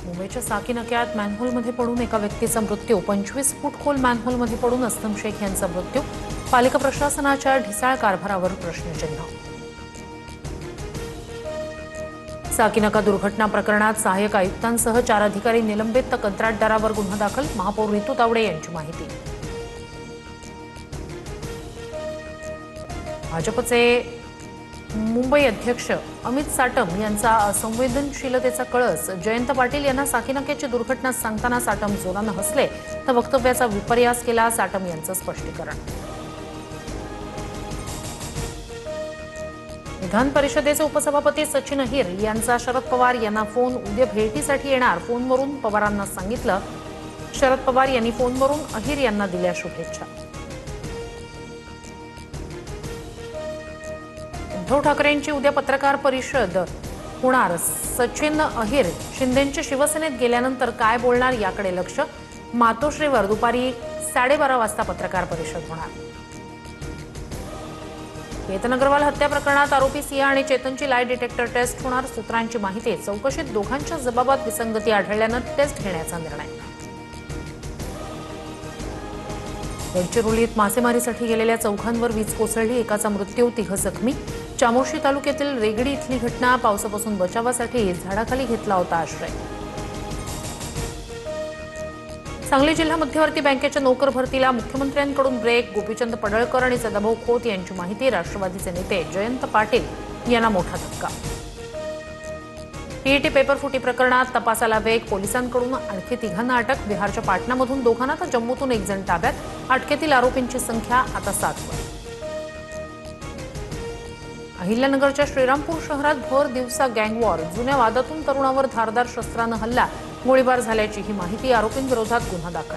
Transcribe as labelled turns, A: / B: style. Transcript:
A: मुंबईच्या साकीनाक्यात मॅनहोलमध्ये पडून एका व्यक्तीचा मृत्यू. 25 फूट खोल मॅनहोलमध्ये पडून असलम शेख यांचा मृत्यू. पालिका प्रशासनाच्या ढिसाळ कारभारावर प्रश्नचिन्ह. साकीनाका दुर्घटना प्रकरणात सहाय्यक आयुक्तांसह 4 अधिकारी निलंबित, तर कंत्राटदारावर गुन्हा दाखल. महापौर रितू तावडे यांची माहिती. भाजपचे मुंबई अध्यक्ष अमित साटम यांचा असंवेदनशीलतेचा कळस. जयंत पाटील यांना साकीनाक्याची दुर्घटना सांगताना साटम जोरानं हसले, तर वक्तव्याचा विपर्यास केला. साटम यांचं स्पष्टीकरण. विधान परिषदेचे उपसभापती सचिन अहिर यांचा शरद पवार यांना फोन. उद्या भेटीसाठी येणार, फोनवरून पवारांना सांगितलं. शरद पवार यांनी फोनवरून अहिर यांना दिल्या शुभेच्छा. उद्धव ठाकरेंची उद्या पत्रकार परिषद होणार. सचिन अहिर शिंदेंच्या शिवसेनेत गेल्यानंतर काय बोलणार याकडे लक्ष. मातोश्रीवर दुपारी 12:30 वाजता पत्रकार परिषद होणार. केतन अग्रवाल हत्या प्रकरणात आरोपी सिया आणि चेतनची लाय डिटेक्टर टेस्ट होणार. सूत्रांची माहिती. चौकशीत दोघांच्या जबाबात विसंगती आढळल्यानं टेस्ट घेण्याचा निर्णय. गडचिरोलीत मासेमारीसाठी गेलेल्या चौघांवर वीज कोसळली. एकाचा मृत्यू, 3 जखमी. चामोर्शी तालुक्यातील रेगडी इथली घटना. पावसापासून बचावासाठी झाडाखाली घेतला होता आश्रय. सांगली जिल्हा मध्यवर्ती बँकेच्या नोकर भरतीला मुख्यमंत्र्यांकडून ब्रेक. गोपीचंद पडळकर आणि सदाभाऊ खोत यांची माहिती. राष्ट्रवादीचे नेते जयंत पाटील यांना मोठा धक्का. पीईटी पेपरफुटी प्रकरणात तपासाला वेग. पोलिसांकडून आणखी 3 अटक. बिहारच्या पाटणामधून 2, तर जम्मूतून 1 जण ताब्यात. अटकेतील आरोपींची संख्या आता 7 वर. अहिल्यानगरच्या श्रीरामपूर शहरात भर दिवसा गँगवॉर. जुन्या वादातून तरुणावर धारदार शस्त्रानं हल्ला. गोळीबार झाल्याची ही माहिती. आरोपींविरोधात गुन्हा दाखल.